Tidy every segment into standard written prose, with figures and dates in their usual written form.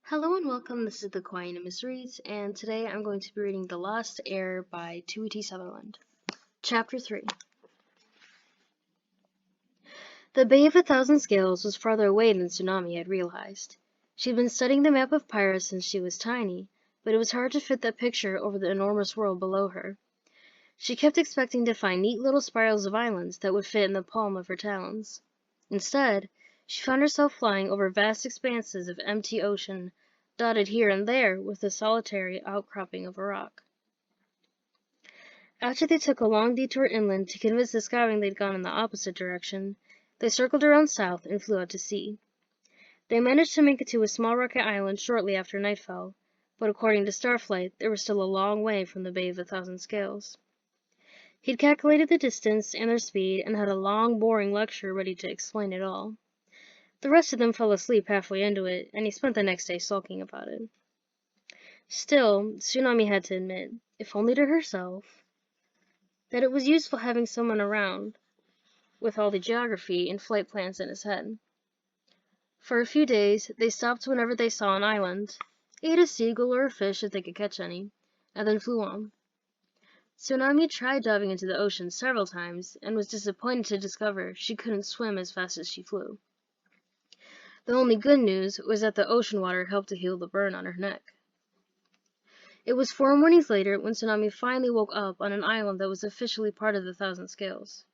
Hello and welcome, this is the Quiet Mysteries, and today I'm going to be reading The Lost Heir by Ch.3. Sutherland. Chapter 3. The Bay of a Thousand Scales was farther away than Tsunami had realized. She'd been studying the map of Pyrus since she was tiny, but it was hard to fit that picture over the enormous world below her. She kept expecting to find neat little spirals of islands that would fit in the palm of her talons. Instead, she found herself flying over vast expanses of empty ocean, dotted here and there with a solitary outcropping of a rock. After they took a long detour inland to convince the skywing they'd gone in the opposite direction, they circled around south and flew out to sea. They managed to make it to a small rocky island shortly after nightfall, but according to Starflight, they were still a long way from the Bay of a Thousand Scales. He'd calculated the distance and their speed and had a long, boring lecture ready to explain it all. The rest of them fell asleep halfway into it, and he spent the next day sulking about it. Still, Tsunami had to admit, if only to herself, that it was useful having someone around with all the geography and flight plans in his head. For a few days, they stopped whenever they saw an island, ate a seagull or a fish if they could catch any, and then flew on. Tsunami tried diving into the ocean several times and was disappointed to discover she couldn't swim as fast as she flew. The only good news was that the ocean water helped to heal the burn on her neck. It was 4 mornings later when Tsunami finally woke up on an island that was officially part of the Thousand Scales.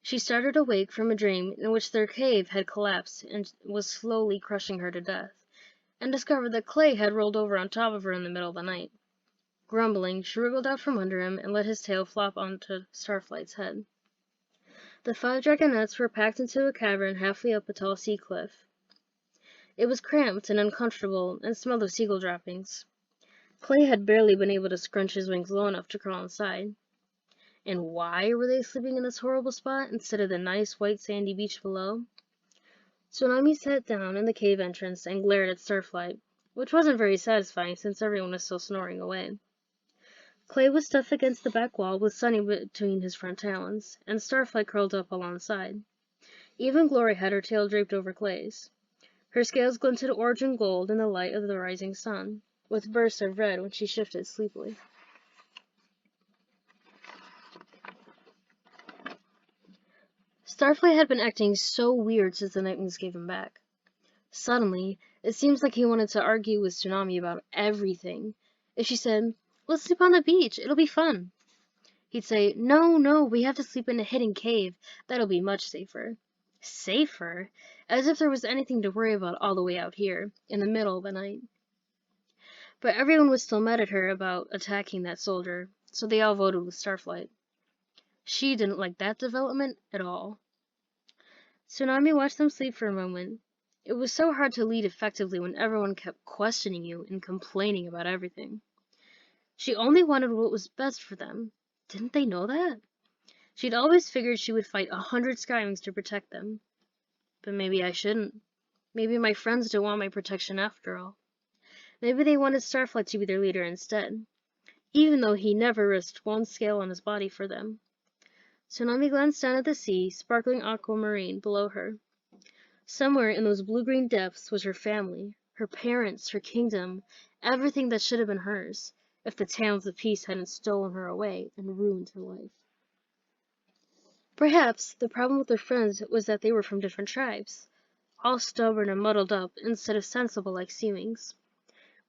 She started awake from a dream in which their cave had collapsed and was slowly crushing her to death, and discovered that Clay had rolled over on top of her in the middle of the night. Grumbling, she wriggled out from under him and let his tail flop onto Starflight's head. The 5 dragonettes were packed into a cavern halfway up a tall sea cliff. It was cramped and uncomfortable and smelled of seagull droppings. Clay had barely been able to scrunch his wings low enough to crawl inside. And why were they sleeping in this horrible spot instead of the nice white sandy beach below? Tsunami sat down in the cave entrance and glared at Starflight, which wasn't very satisfying since everyone was still snoring away. Clay was stuffed against the back wall with Sunny between his front talons, and Starflight curled up alongside. Even Glory had her tail draped over Clay's. Her scales glinted orange and gold in the light of the rising sun, with bursts of red when she shifted sleepily. Starflight had been acting so weird since the Nightwings gave him back. Suddenly, it seems like he wanted to argue with Tsunami about everything. If she said, "Let's sleep on the beach, it'll be fun," he'd say, No, we have to sleep in a hidden cave. That'll be much safer." Safer? As if there was anything to worry about all the way out here, in the middle of the night. But everyone was still mad at her about attacking that soldier, so they all voted with Starflight. She didn't like that development at all. Tsunami watched them sleep for a moment. It was so hard to lead effectively when everyone kept questioning you and complaining about everything. She only wanted what was best for them. Didn't they know that? She'd always figured she would fight 100 Skywings to protect them. But maybe I shouldn't. Maybe my friends don't want my protection after all. Maybe they wanted Starflight to be their leader instead, even though he never risked one scale on his body for them. Tsunami glanced down at the sea, sparkling aquamarine below her. Somewhere in those blue-green depths was her family, her parents, her kingdom, everything that should have been hers, if the Talons of Peace hadn't stolen her away and ruined her life. Perhaps the problem with her friends was that they were from different tribes, all stubborn and muddled up instead of sensible like Seawings.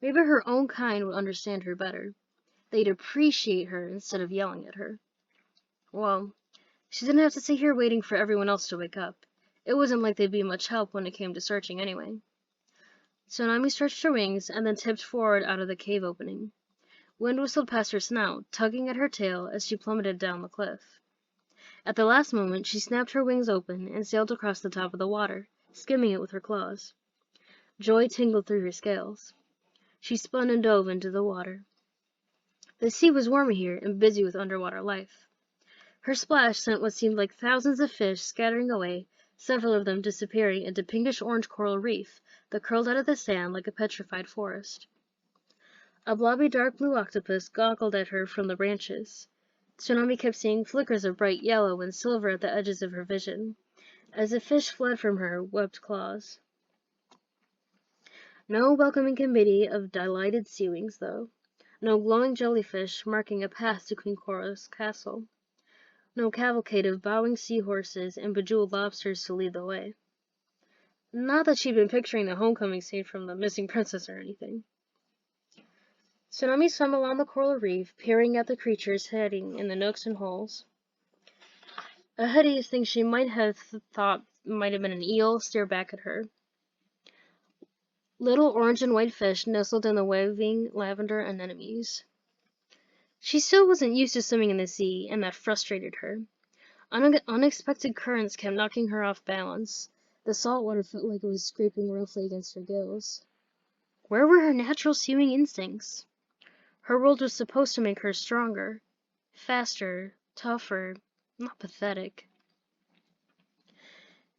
Maybe her own kind would understand her better. They'd appreciate her instead of yelling at her. Well, she didn't have to sit here waiting for everyone else to wake up. It wasn't like they'd be much help when it came to searching anyway. Tsunami stretched her wings and then tipped forward out of the cave opening. Wind whistled past her snout, tugging at her tail as she plummeted down the cliff. At the last moment, she snapped her wings open and sailed across the top of the water, skimming it with her claws. Joy tingled through her scales. She spun and dove into the water. The sea was warm here and busy with underwater life. Her splash sent what seemed like thousands of fish scattering away, several of them disappearing into pinkish-orange coral reef that curled out of the sand like a petrified forest. A blobby dark blue octopus goggled at her from the branches. Tsunami kept seeing flickers of bright yellow and silver at the edges of her vision, as the fish fled from her webbed claws. No welcoming committee of delighted sea-wings, though. No glowing jellyfish marking a path to Queen Cora's castle. No cavalcade of bowing seahorses and bejeweled lobsters to lead the way. Not that she'd been picturing the homecoming scene from The Missing Princess or anything. Tsunami swam along the coral reef, peering at the creatures hiding in the nooks and holes. A hideous thing she might have thought might have been an eel stared back at her. Little orange and white fish nestled in the waving lavender anemones. She still wasn't used to swimming in the sea, and that frustrated her. Unexpected currents kept knocking her off balance. The salt water felt like it was scraping roughly against her gills. Where were her natural swimming instincts? Her world was supposed to make her stronger, faster, tougher, not pathetic.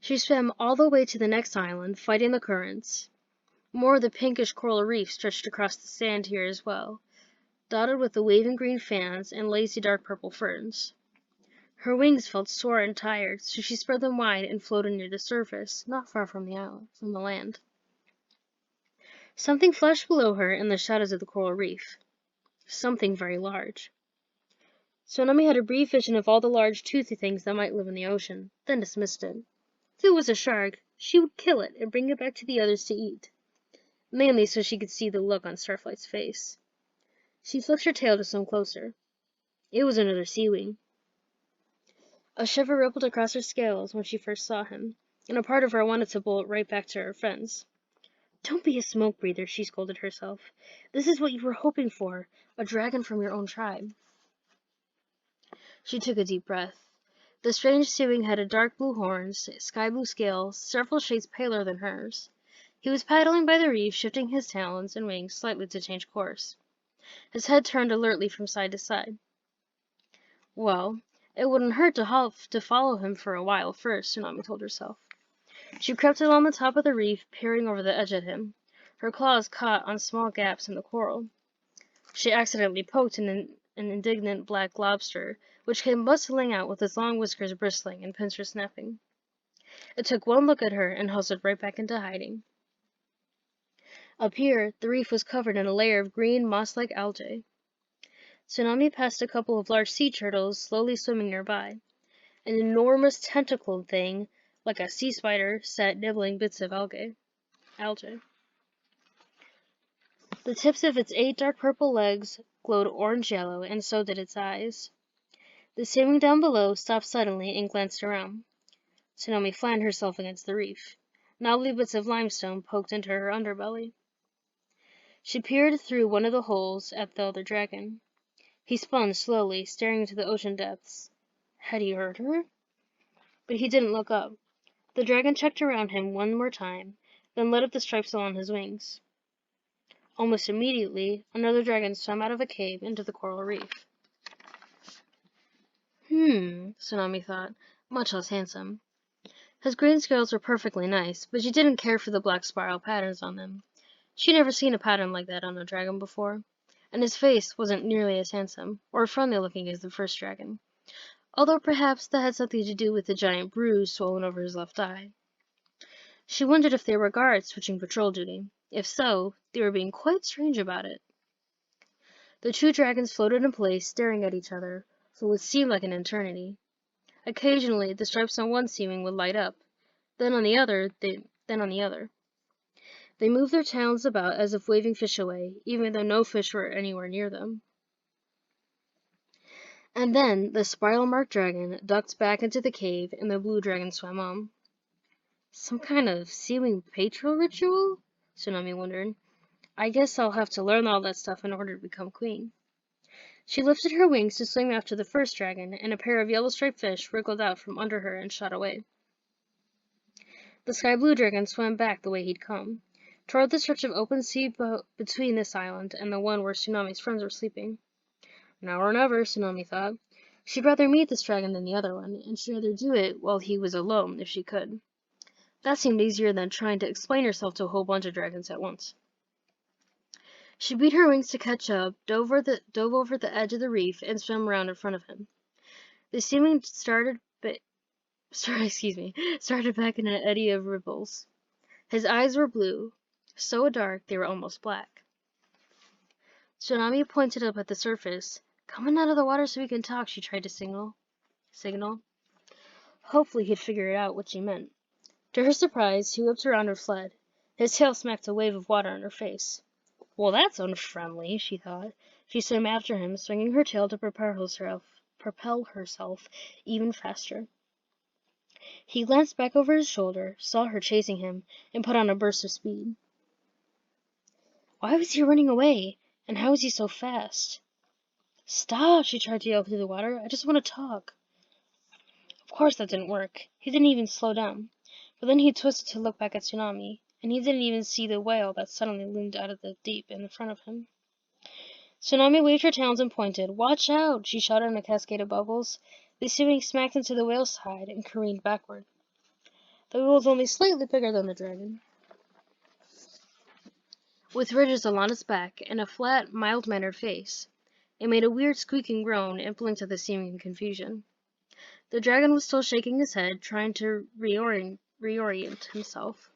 She swam all the way to the next island, fighting the currents. More of the pinkish coral reef stretched across the sand here as well, dotted with the waving green fans and lacy dark purple ferns. Her wings felt sore and tired, so she spread them wide and floated near the surface, not far from the land. Something flashed below her in the shadows of the coral reef. Something very large. Tsunami had a brief vision of all the large, toothy things that might live in the ocean, then dismissed it. If it was a shark, she would kill it and bring it back to the others to eat, mainly so she could see the look on Starflight's face. She flicked her tail to swim closer. It was another sea-wing. A shiver rippled across her scales when she first saw him, and a part of her wanted to bolt right back to her friends. Don't be a smoke breather, she scolded herself. This is what you were hoping for, a dragon from your own tribe. She took a deep breath. The strange sea-wing had dark blue horns, sky blue scales, several shades paler than hers. He was paddling by the reef, shifting his talons and wings slightly to change course. His head turned alertly from side to side. Well, it wouldn't hurt to follow him for a while first, Tsunami told herself. She crept along the top of the reef, peering over the edge at him. Her claws caught on small gaps in the coral. She accidentally poked an indignant black lobster, which came bustling out with its long whiskers bristling and pincers snapping. It took one look at her and hustled right back into hiding. Up here, the reef was covered in a layer of green, moss-like algae. Tsunami passed a couple of large sea turtles slowly swimming nearby. An enormous tentacled thing, like a sea spider, sat nibbling bits of algae. The tips of its 8 dark purple legs glowed orange-yellow, and so did its eyes. The swimming down below stopped suddenly and glanced around. Tsunami flattened herself against the reef. Knobbly bits of limestone poked into her underbelly. She peered through one of the holes at the other dragon. He spun slowly, staring into the ocean depths. Had he heard her? But he didn't look up. The dragon checked around him one more time, then let up the stripes along his wings. Almost immediately, another dragon swam out of a cave into the coral reef. Tsunami thought, much less handsome. His green scales were perfectly nice, but she didn't care for the black spiral patterns on them. She'd never seen a pattern like that on a dragon before, and his face wasn't nearly as handsome, or friendly-looking as the first dragon, although perhaps that had something to do with the giant bruise swollen over his left eye. She wondered if they were guards switching patrol duty. If so, they were being quite strange about it. The 2 dragons floated in place, staring at each other, for what seemed like an eternity. Occasionally, the stripes on one sea-wing would light up, then on the other. They moved their talons about as if waving fish away, even though no fish were anywhere near them. And then the spiral-marked dragon ducked back into the cave, and the blue dragon swam on. Some kind of sea-wing patrol ritual? Tsunami wondered. I guess I'll have to learn all that stuff in order to become queen. She lifted her wings to swim after the first dragon, and a pair of yellow-striped fish wriggled out from under her and shot away. The sky-blue dragon swam back the way he'd come, toward the stretch of open sea between this island and the one where Tsunami's friends were sleeping. Now or never, Tsunami thought. She'd rather meet this dragon than the other one, and she'd rather do it while he was alone if she could. That seemed easier than trying to explain herself to a whole bunch of dragons at once. She beat her wings to catch up, dove over the edge of the reef, and swam around in front of him. The sea-wing started back in an eddy of ripples. His eyes were blue. so dark they were almost black. Tsunami pointed up at the surface. "Coming out of the water so we can talk," she tried to signal. Hopefully he'd figure out what she meant. To her surprise, he whipped around and fled. His tail smacked a wave of water on her face. "Well, that's unfriendly," she thought. She swam after him, swinging her tail to propel herself even faster. He glanced back over his shoulder, saw her chasing him, and put on a burst of speed. Why was he running away? And how was he so fast? "Stop!" she tried to yell through the water. "I just want to talk." Of course that didn't work. He didn't even slow down. But then he twisted to look back at Tsunami, and he didn't even see the whale that suddenly loomed out of the deep in front of him. Tsunami waved her talons and pointed. "Watch out!" she shouted in a cascade of bubbles. The sea smacked into the whale's side and careened backward. The whale was only slightly bigger than the dragon, with ridges along its back and a flat, mild-mannered face. It made a weird squeaking groan and blinked at the sea in confusion. The dragon was still shaking his head, trying to reorient himself,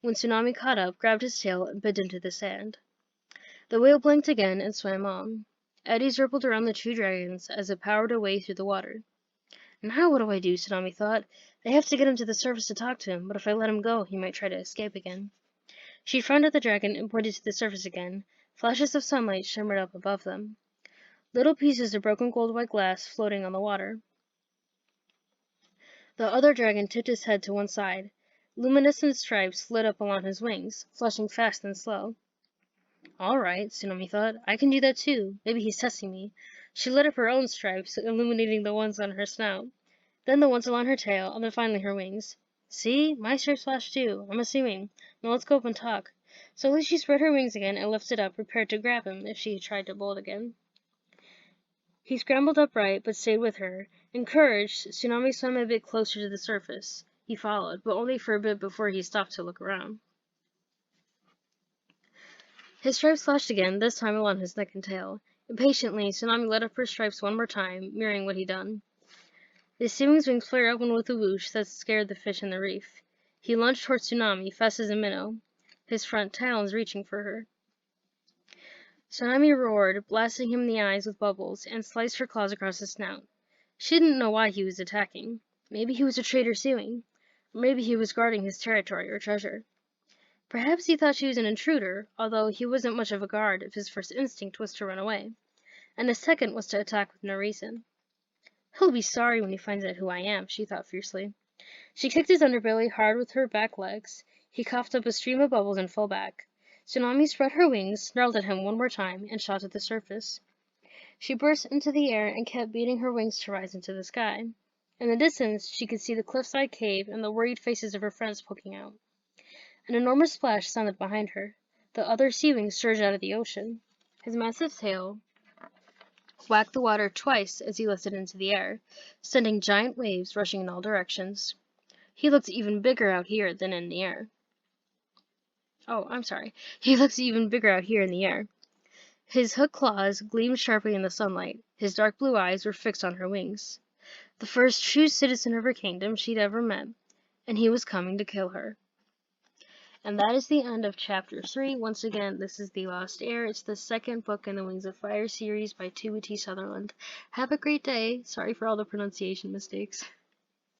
when Tsunami caught up, grabbed his tail, and bit into the sand. The whale blinked again and swam on. Eddies rippled around the two dragons as it powered away through the water. "Now what do I do?" Tsunami thought. "They have to get him to the surface to talk to him, but if I let him go, he might try to escape again." She frowned at the dragon and pointed to the surface again. Flashes of sunlight shimmered up above them. Little pieces of broken gold-white glass floating on the water. The other dragon tipped his head to one side. Luminescent stripes lit up along his wings, flashing fast and slow. "All right," Tsunami thought. "I can do that too. Maybe he's testing me." She lit up her own stripes, illuminating the ones on her snout, then the ones along her tail, and then finally her wings. "See? My stripes flash too. I'm assuming. Now let's go up and talk." Slowly she spread her wings again and lifted up, prepared to grab him if she tried to bolt again. He scrambled upright, but stayed with her. Encouraged, Tsunami swam a bit closer to the surface. He followed, but only for a bit before he stopped to look around. His stripes flashed again, this time along his neck and tail. Impatiently, Tsunami let up her stripes one more time, mirroring what he'd done. The seawing's wings flared open with a whoosh that scared the fish in the reef. He lunged towards Tsunami, fast as a minnow, his front talons reaching for her. Tsunami roared, blasting him in the eyes with bubbles, and sliced her claws across his snout. She didn't know why he was attacking. Maybe he was a traitor suing. Or maybe he was guarding his territory or treasure. Perhaps he thought she was an intruder, although he wasn't much of a guard if his first instinct was to run away, and his second was to attack with no reason. "He'll be sorry when he finds out who I am," she thought fiercely. She kicked his underbelly hard with her back legs. He coughed up a stream of bubbles and fell back. Tsunami spread her wings, snarled at him one more time, and shot to the surface. She burst into the air and kept beating her wings to rise into the sky. In the distance, she could see the cliffside cave and the worried faces of her friends poking out. An enormous splash sounded behind her. The other sea wing surged out of the ocean. His massive tail whacked the water twice as he lifted into the air, sending giant waves rushing in all directions. He looked even bigger out here than in the air. He looks even bigger out here in the air. His hooked claws gleamed sharply in the sunlight. His dark blue eyes were fixed on her wings. The first true citizen of her kingdom she'd ever met, and he was coming to kill her. And that is the end of Chapter 3. Once again, this is The Lost Heir. It's the second book in the Wings of Fire series by Ch.3. Sutherland. Have a great day. Sorry for all the pronunciation mistakes.